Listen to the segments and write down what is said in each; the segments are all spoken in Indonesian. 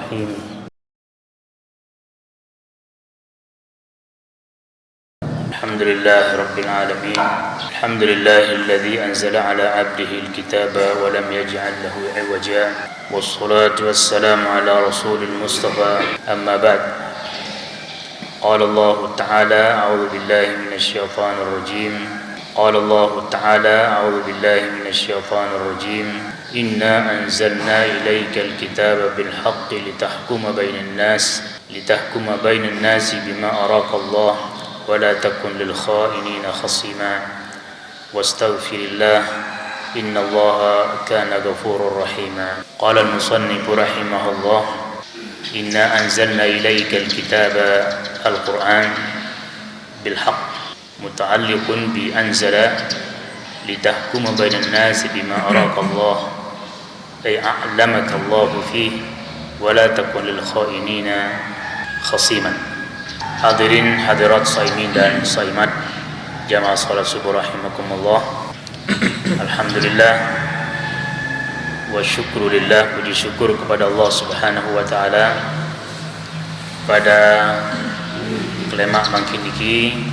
الرحيم الحمد لله رب العالمين الحمد لله الذي أنزل على عبده الكتاب ولم يجعل له عوجا والصلاة والسلام على رسول المصطفى أما بعد قال الله تعالى أعوذ بالله من الشيطان الرجيم قال الله تعالى أعوذ بالله من الشيطان الرجيم إنا أنزلنا إليك الكتاب بالحق لتحكم بين الناس بما أراك الله ولا تكن للخائنين خصيما واستغفر الله إن الله كان غفورا رحيما قال المصنف رحمه الله إنا أنزلنا إليك الكتاب القرآن بالحق متعلق بأنزل لتحكم بين الناس بما أراك الله أي أعلمك الله فيه ولا تكن للخائنين خصيما. Hadirin hadirat saimin dan saimat jamaah salat subuh rahimakumullah. Alhamdulillah wa syukrulillah, puji syukur kepada Allah Subhanahu wa taala pada kelemak mangkin iki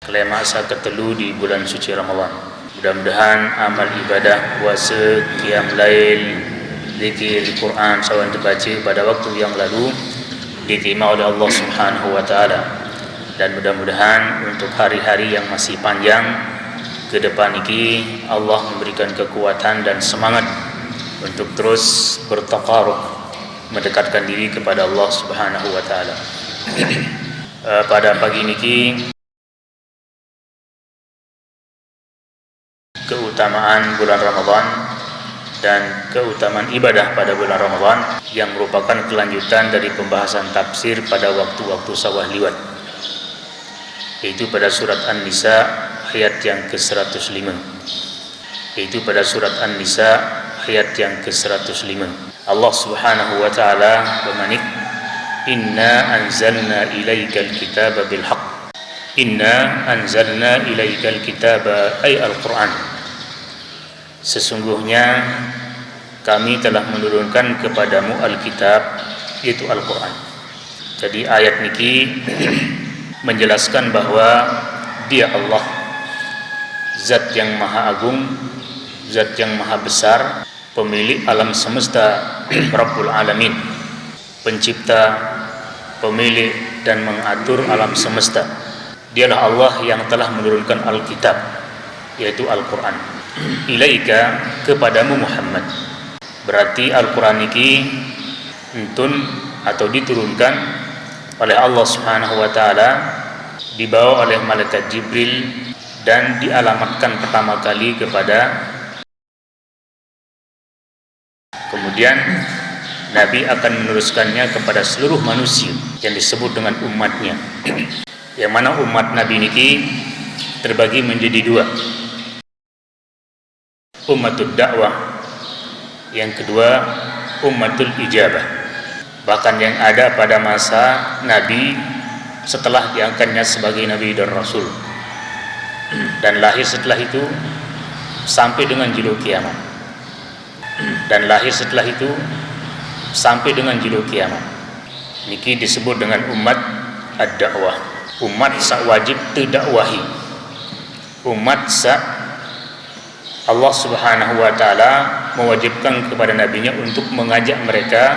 kelemak sa ketelu di bulan suci Ramadan. Mudah-mudahan amal ibadah puasa, qiyam lail, zikir Quran sawan terbaca pada waktu yang lalu diterima oleh Allah Subhanahu wa taala, dan mudah-mudahan untuk hari-hari yang masih panjang ke depan ini Allah memberikan kekuatan dan semangat untuk terus bertaqarrub, mendekatkan diri kepada Allah Subhanahu wa taala. Pada pagi ini keutamaan bulan Ramadan dan keutamaan ibadah pada bulan Ramadan yang merupakan kelanjutan dari pembahasan tafsir pada waktu-waktu sawah liwat, yaitu pada surat An-Nisa ayat yang ke-105. Yaitu pada surat An-Nisa ayat yang ke-105. Allah Subhanahu wa taala bermanik, "Inna anzalna ilaikal kitaba bil haqq." Inna anzalna ilaikal kitaba ay al-Qur'an. Sesungguhnya kami telah menurunkan kepadamu Alkitab, yaitu Al-Quran. Jadi ayat niki menjelaskan bahwa Dia Allah, Zat yang Maha Agung, Zat yang Maha Besar, pemilik alam semesta, Rabbul Alamin, pencipta, pemilik dan mengatur alam semesta. Dialah Allah yang telah menurunkan Alkitab, yaitu Al-Quran, ilaika, kepadamu Muhammad. Berarti Al-Quran ini entun atau diturunkan oleh Allah Subhanahu wa taala, dibawa oleh malaikat Jibril dan dialamatkan pertama kali kepada, kemudian Nabi akan meneruskannya kepada seluruh manusia yang disebut dengan umatnya. Yang mana umat Nabi ini terbagi menjadi dua, ummatul dakwah, yang kedua ummatul ijabah. Bahkan yang ada pada masa Nabi setelah diangkatnya sebagai Nabi dan Rasul, dan lahir setelah itu sampai dengan jilul kiamat, dan lahir setelah itu sampai dengan jilul kiamat. Niki disebut dengan umat ad-dakwah, umat sak wajib terdakwahi, umat sak Allah Subhanahu wa taala mewajibkan kepada nabinya untuk mengajak mereka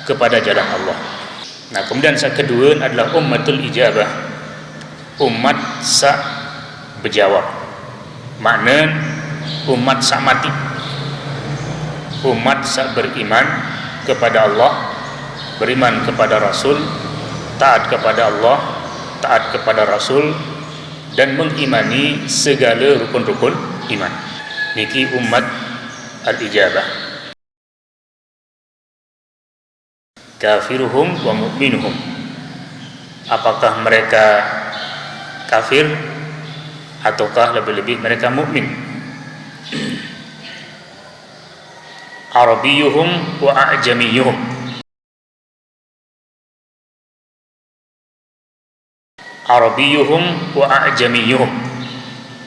kepada jalan Allah. Nah, kemudian yang kedua adalah ummatul ijabah, umat sa berjawab. Makna umat sa mati, umat sa beriman kepada Allah, beriman kepada Rasul, taat kepada Allah, taat kepada Rasul, dan mengimani segala rukun-rukun iman. Niki umat al-ijabah. Kafiruhum wa mu'minuhum. Apakah mereka kafir ataukah lebih-lebih mereka mukmin? Arabiyuhum wa a'jamiyuhum. Arabiyuhum wa a'jamiyuhum.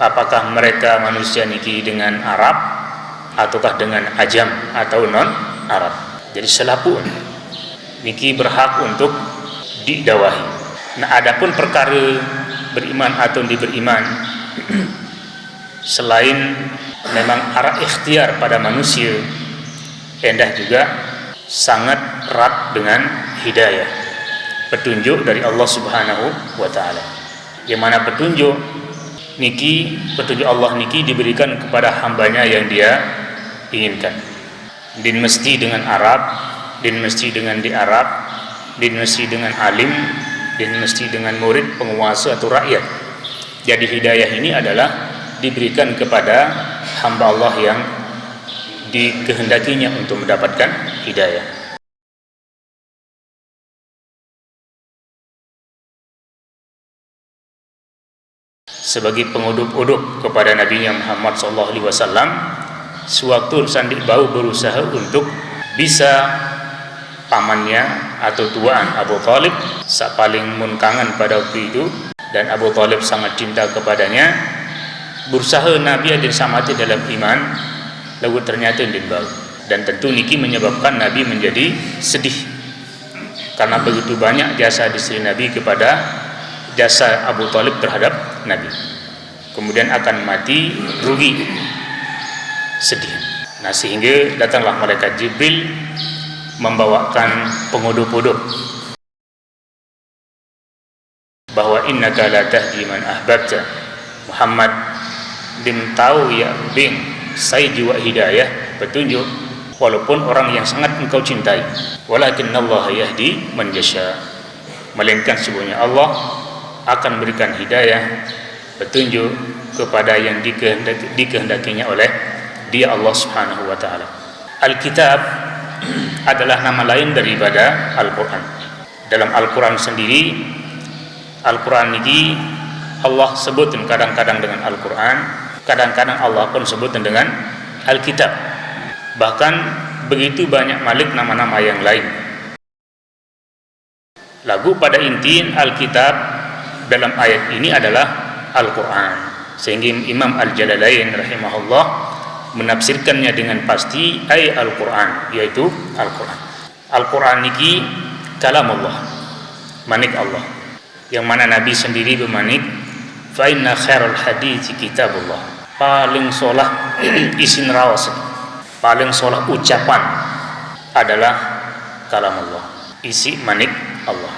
Apakah mereka manusia niki dengan Arab ataukah dengan ajam atau non Arab? Jadi selapu niki berhak untuk didawahi. Nah, adapun perkara beriman atau diberiman selain memang arah ikhtiar pada manusia, endah juga sangat erat dengan hidayah, petunjuk dari Allah Subhanahu wa taala. Yang mana petunjuk Allah niki diberikan kepada hambanya yang dia inginkan. Din mesti dengan Arab, din mesti dengan di Arab, din mesti dengan alim, din mesti dengan murid, penguasa atau rakyat. Jadi hidayah ini adalah diberikan kepada hamba Allah yang dikehendakinya untuk mendapatkan hidayah. Sebagai pengudup-udup kepada Nabi Muhammad SAW, sewaktu Sandik Bau berusaha untuk bisa pamannya atau tuaan Abu Talib sak paling munkangan pada waktu itu, dan Abu Talib sangat cinta kepadanya, berusaha Nabi adil samati dalam iman, lalu ternyata Sandik Bau. Dan tentu niki menyebabkan Nabi menjadi sedih karena begitu banyak jasa istri Nabi kepada jasa Abu Talib terhadap Nabi, kemudian akan mati rugi, sedih. Nah, sehingga datanglah malaikat Jibril membawakan pengudup-udup bahwa innaka la tahdi man ahbabta, Muhammad dim tahu ya bin saya jiwa hidayah, petunjuk, walaupun orang yang sangat engkau cintai, walakinnallaha yahdi man yasha, melainkan sesungguhnya Allah akan berikan hidayah, petunjuk kepada yang dikehendakinya oleh Dia, Allah Subhanahu wa taala. Alkitab adalah nama lain daripada Al-Qur'an. Dalam Al-Qur'an sendiri, Al-Qur'an ini Allah sebutin kadang-kadang dengan Al-Qur'an, kadang-kadang Allah pun sebutin dengan Alkitab. Bahkan begitu banyak malik nama-nama yang lain. Lagu pada inti Alkitab dalam ayat ini adalah Al-Quran, sehingga Imam Al-Jalalain rahimahullah menafsirkannya dengan pasti ayat Al-Quran, yaitu Al-Quran. Al-Quran niki kalam Allah, manik Allah, yang mana Nabi sendiri bermanik, fa inna khairal hadithi kitabullah, paling solah isin rawas, paling solah ucapan adalah kalam Allah, isi manik Allah.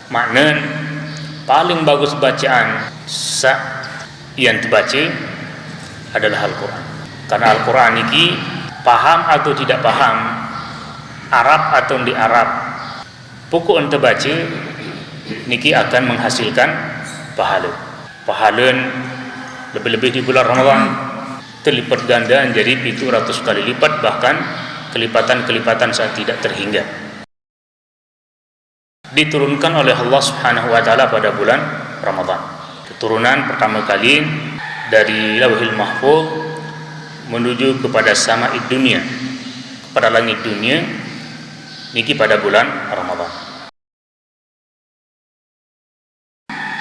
Makna paling bagus bacaan yang terbaca adalah Al-Quran. Karena Al-Quran ini paham atau tidak paham, Arab atau di Arab, pokok yang terbaca niki akan menghasilkan pahala. Pahala lebih-lebih di bulan Ramadan terlipat ganda jadi 700 kali lipat, bahkan kelipatan-kelipatan saat tidak terhingga. Diturunkan oleh Allah Subhanahu wa taala pada bulan Ramadan. Keturunan pertama kali dari Lauhil Mahfuz menuju kepada sama'id dunia, kepada langit dunia niki pada bulan Ramadan.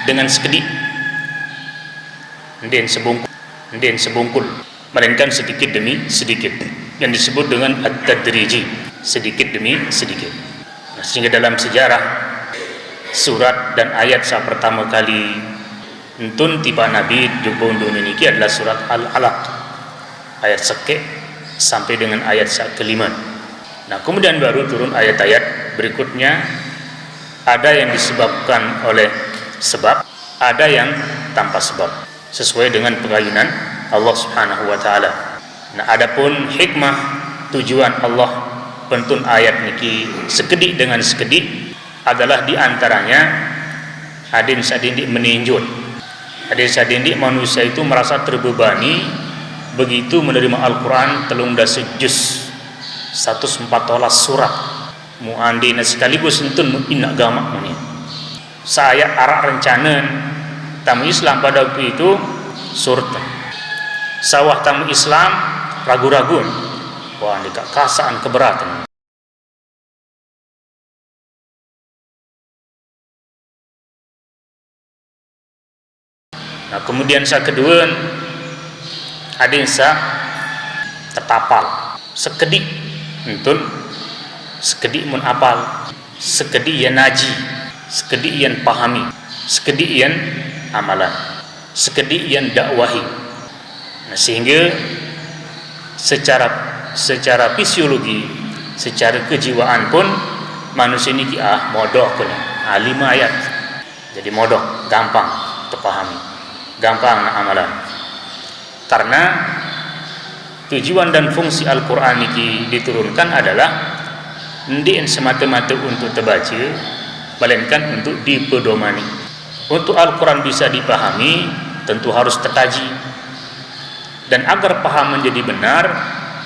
Dengan sekedip ndin sebungkul, melainkan sedikit demi sedikit, yang disebut dengan at-tadriji, sedikit demi sedikit. Sehingga dalam sejarah surat dan ayat saat pertama kali entun tiba Nabi jubung dunia ini adalah surat Al-Alaq, ayat sekek sampai dengan ayat kelima. Nah, kemudian baru turun ayat-ayat berikutnya, ada yang disebabkan oleh sebab, ada yang tanpa sebab, sesuai dengan pengayunan Allah Subhanahu wa taala. Nah, adapun hikmah tujuan Allah pentun ayat niki sekedik dengan sekedik adalah diantaranya hadin sadindik meninjut, hadin sadindik manusia itu merasa terbebani begitu menerima Al-Quran telung dasa juz 114 surat muandina sekaligus entun inna gamak ini saya arak rencana tamu Islam pada waktu itu surta sawah tamu Islam ragu-ragu, wah ini kasaan keberatan. Nah, kemudian saya kedua ada yang saya tertapal sekedik entun sekedik mun apal, sekedik yen naji, sekedik yen pahami, sekedik yen amalan, sekedik yen dakwahi. Nah, sehingga secara fisiologi, secara kejiwaan pun manusia ini modoh punya 5 ayat. Jadi modoh, gampang terpahami, gampang nak amalan. Karena tujuan dan fungsi Al-Quran ini diturunkan adalah tidak semata-mata untuk terbaca, melainkan untuk dipedomani. Untuk Al-Quran bisa dipahami, tentu harus terkaji. Dan agar paham menjadi benar,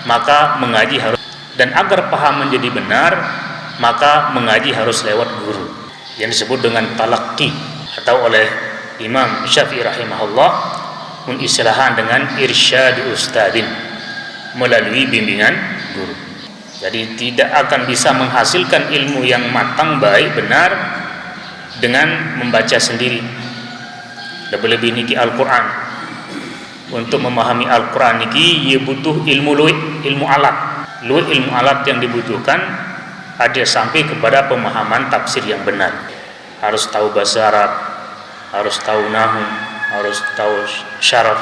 maka mengaji harus. Dan agar paham menjadi benar, maka mengaji harus lewat guru, yang disebut dengan talaqqi, atau oleh Imam Syafi'i rahimahullah mengistilahkan dengan irsyad ustadin, melalui bimbingan guru. Jadi tidak akan bisa menghasilkan ilmu yang matang, baik, benar dengan membaca sendiri. Lebih-lebih niki Al-Quran. Untuk memahami Al-Quran niki ia butuh ilmu luwih, ilmu alat. Luwih ilmu alat yang dibutuhkan ada sampai kepada pemahaman tafsir yang benar. Harus tahu bahasa Arab, harus tahu nahwu, harus tahu syaraf,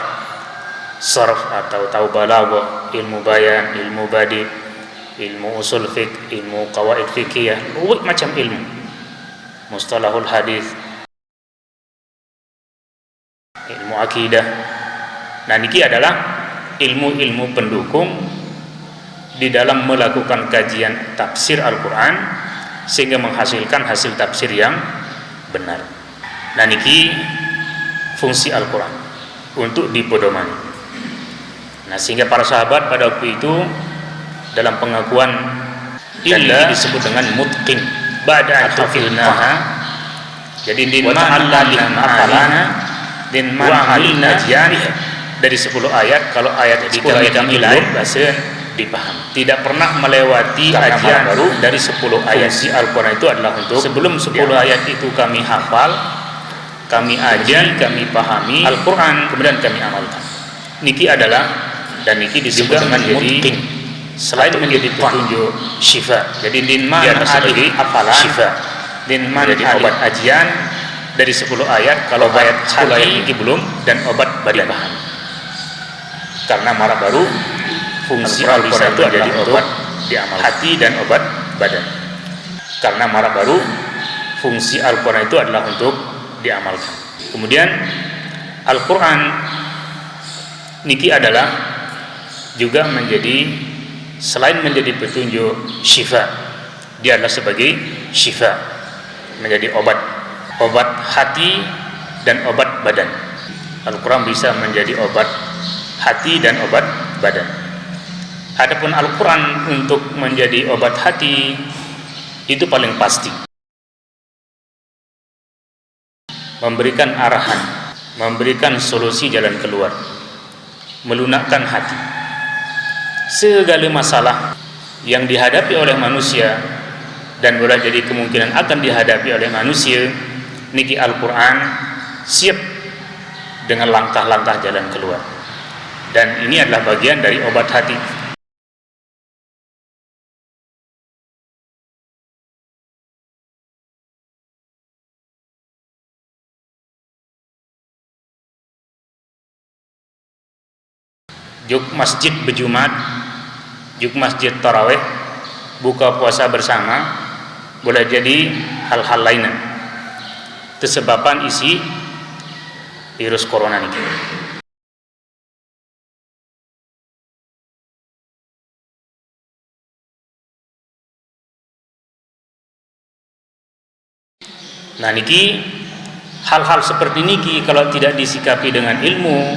sarf atau tahu balaghah, ilmu bayan, ilmu badi, ilmu usul fiqh, ilmu qawaid fikih, macam ilmu, mustalahul hadis, ilmu akidah. Nah, niki adalah ilmu-ilmu pendukung di dalam melakukan kajian tafsir Al-Quran sehingga menghasilkan hasil tafsir yang benar. Nah, niki fungsi Al-Quran untuk dipedomani. Nah, sehingga para sahabat pada waktu itu dalam pengakuan ini disebut dengan mutqin ba'da hafilnaha. Jadi din ma'allamna ma'alana din ma'alina kajian dari 10 ayat. Kalau ayat di kami lain bahasa dipaham. Tidak pernah melewati kajian baru dari 10 ayat. Si Al-Quran itu adalah untuk sebelum 10 ayat itu kami hafal, kami ajar, kami pahami Al-Quran, kemudian kami amalkan. Niki adalah, dan niki disebut dengan jadi selain menjadi petunjuk syifa. Jadi dinman sebagai hafalan syifa, dinman jadi obat ajian dari 10 ayat. Kalau ayat 10 ayat niki belum, dan obat badan. Karena marah baru fungsi Al-Quran itu adalah obat diamalkan, hati dan obat badan. Karena marah baru fungsi Al-Quran itu adalah untuk diamalkan. Kemudian Al-Quran niki adalah juga menjadi, selain menjadi petunjuk syifa, dia adalah sebagai syifa, menjadi obat hati dan obat badan. Al-Quran bisa menjadi obat hati dan obat badan. Adapun Al-Quran untuk menjadi obat hati itu paling pasti memberikan arahan, memberikan solusi jalan keluar, melunakkan hati. Segala masalah yang dihadapi oleh manusia dan boleh jadi kemungkinan akan dihadapi oleh manusia, niki Al-Quran siap dengan langkah-langkah jalan keluar. Dan ini adalah bagian dari obat hati. Juk masjid berjumat, juk masjid tarawih, buka puasa bersama, boleh jadi hal-hal lainnya disebabkan isi virus corona ini. Nah, niki hal-hal seperti niki kalau tidak disikapi dengan ilmu,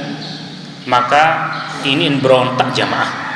maka ini berontak jamaah.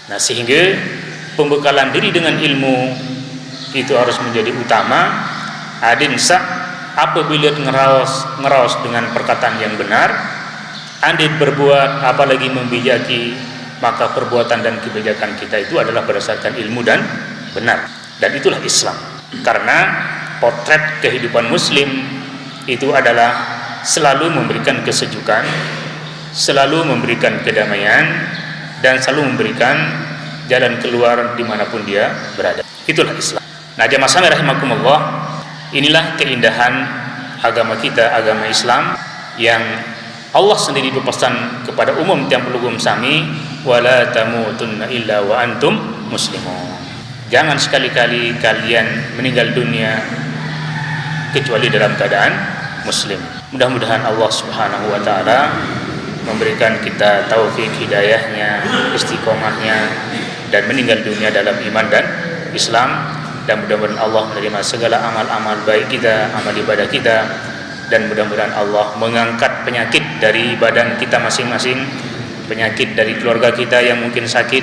Nah, sehingga pembekalan diri dengan ilmu itu harus menjadi utama. Adin sak apabila ngeraos dengan perkataan yang benar, andin berbuat apalagi membijaki, maka perbuatan dan kebijakan kita itu adalah berdasarkan ilmu dan benar. Dan itulah Islam. Karena potret kehidupan muslim itu adalah selalu memberikan kesejukan, selalu memberikan kedamaian, dan selalu memberikan jalan keluar dimanapun dia berada. Itulah Islam. Nah, jamaah sekalian rahimakumullah, inilah keindahan agama kita, agama Islam, yang Allah sendiri berpesan kepada umum tiang pelugum sami, wala tamutunna illa wa antum muslimun. Jangan sekali-kali kalian meninggal dunia kecuali dalam keadaan muslim. Mudah-mudahan Allah Subhanahu wa taala memberikan kita taufik hidayahnya, istiqomahnya, dan meninggal dunia dalam iman dan Islam. Dan mudah-mudahan Allah menerima segala amal-amal baik kita, amal ibadah kita, dan mudah-mudahan Allah mengangkat penyakit dari badan kita masing-masing, penyakit dari keluarga kita yang mungkin sakit,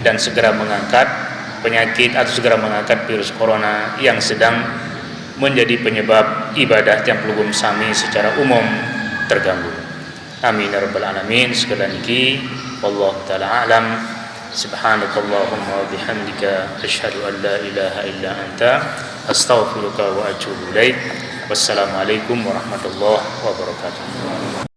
dan segera mengangkat penyakit atau segera mengangkat virus corona yang sedang menjadi penyebab ibadah tiang pelugum sami secara umum terganggu. Amin ya rabbal alamin. Sekalian niki wallahu taala alam. Subhanakallahumma wa bihamdika asyhadu an la ilaha illa anta astaghfiruka wa atubu ilaik. Wassalamualaikum warahmatullahi wabarakatuh.